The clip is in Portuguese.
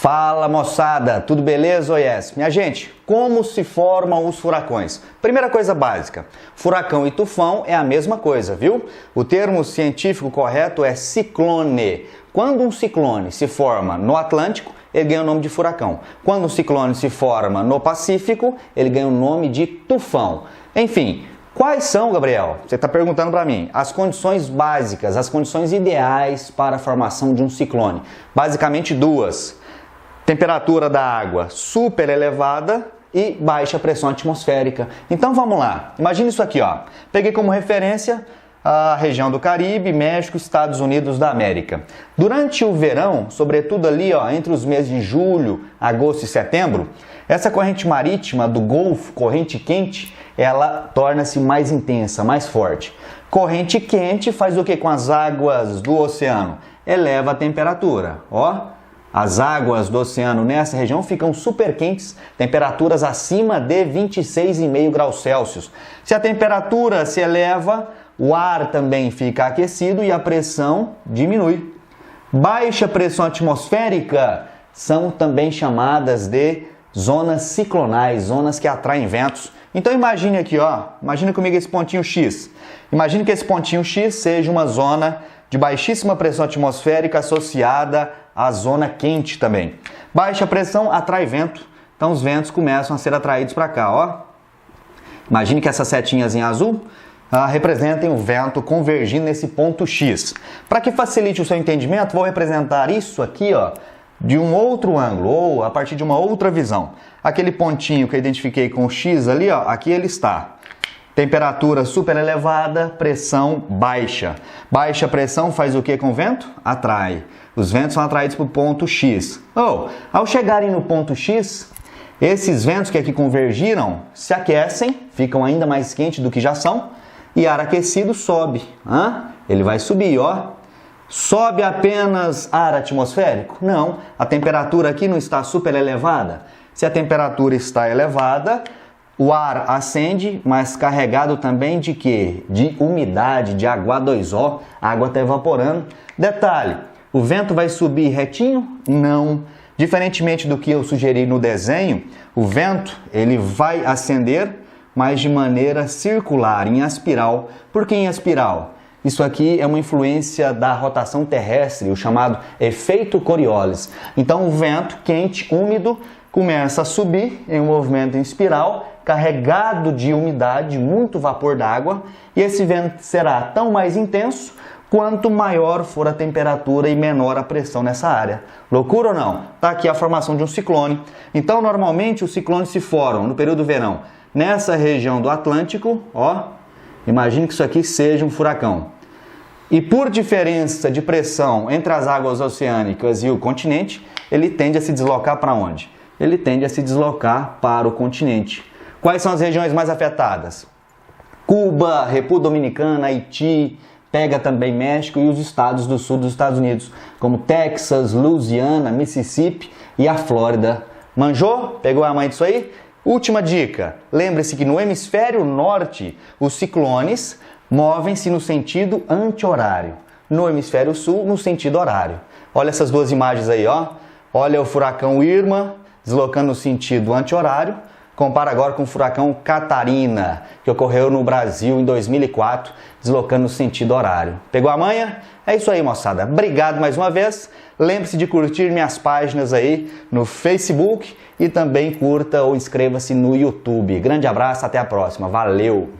Fala moçada, tudo beleza ou yes? Minha gente, como se formam os furacões? Primeira coisa básica, furacão e tufão é a mesma coisa, viu? O termo científico correto é ciclone. Quando um ciclone se forma no Atlântico, ele ganha o nome de furacão. Quando um ciclone se forma no Pacífico, ele ganha o nome de tufão. Enfim, quais são, Gabriel? Você está perguntando para mim. As condições básicas, as condições ideais para a formação de um ciclone. Basicamente duas. Temperatura da água super elevada e baixa pressão atmosférica. Então vamos lá. Imagina isso aqui, ó. Peguei como referência a região do Caribe, México, Estados Unidos da América. Durante o verão, sobretudo ali, ó, entre os meses de julho, agosto e setembro, essa corrente marítima do Golfo, corrente quente, ela torna-se mais intensa, mais forte. Corrente quente faz o que com as águas do oceano? Eleva a temperatura, ó. As águas do oceano nessa região ficam super quentes, temperaturas acima de 26,5 graus Celsius. Se a temperatura se eleva, o ar também fica aquecido e a pressão diminui. Baixa pressão atmosférica são também chamadas de zonas ciclonais, zonas que atraem ventos. Então imagine aqui, ó, imagine comigo esse pontinho X. Imagine que esse pontinho X seja uma zona de baixíssima pressão atmosférica associada à zona quente também. Baixa pressão atrai vento, então os ventos começam a ser atraídos para cá, ó. Imagine que essas setinhas em azul representem o vento convergindo nesse ponto X. Para que facilite o seu entendimento, vou representar isso aqui, ó, de um outro ângulo, ou a partir de uma outra visão. Aquele pontinho que eu identifiquei com o X ali, ó, aqui ele está. Temperatura super elevada, pressão baixa. Baixa pressão faz o que com o vento? Atrai. Os ventos são atraídos para o ponto X. Ao chegarem no ponto X, esses ventos que aqui convergiram se aquecem, ficam ainda mais quentes do que já são, e ar aquecido sobe. Ele vai subir, ó. Sobe apenas ar atmosférico? Não, a temperatura aqui não está super elevada. Se a temperatura está elevada, o ar ascende, mas carregado também de quê? De umidade, de H2O, a água está evaporando. Detalhe, o vento vai subir retinho? Não. Diferentemente do que eu sugeri no desenho, o vento ele vai ascender, mas de maneira circular, em espiral. Por que em espiral? Isso aqui é uma influência da rotação terrestre, o chamado efeito Coriolis. Então o vento quente, úmido, começa a subir em um movimento em espiral, carregado de umidade, muito vapor d'água, e esse vento será tão mais intenso quanto maior for a temperatura e menor a pressão nessa área. Loucura ou não? Está aqui a formação de um ciclone. Então, normalmente, os ciclones se formam no período do verão nessa região do Atlântico, ó. Imagine que isso aqui seja um furacão. E por diferença de pressão entre as águas oceânicas e o continente, ele tende a se deslocar para onde? Ele tende a se deslocar para o continente. Quais são as regiões mais afetadas? Cuba, República Dominicana, Haiti, pega também México e os estados do sul dos Estados Unidos, como Texas, Louisiana, Mississippi e a Flórida. Manjou? Pegou a mãe disso aí? Última dica, lembre-se que no hemisfério norte, os ciclones movem-se no sentido anti-horário. No hemisfério sul, no sentido horário. Olha essas duas imagens aí, ó. Olha o furacão Irma deslocando no sentido anti-horário. Compara agora com o furacão Catarina, que ocorreu no Brasil em 2004, deslocando no sentido horário. Pegou a manha? É isso aí, moçada. Obrigado mais uma vez. Lembre-se de curtir minhas páginas aí no Facebook e também curta ou inscreva-se no YouTube. Grande abraço, até a próxima. Valeu!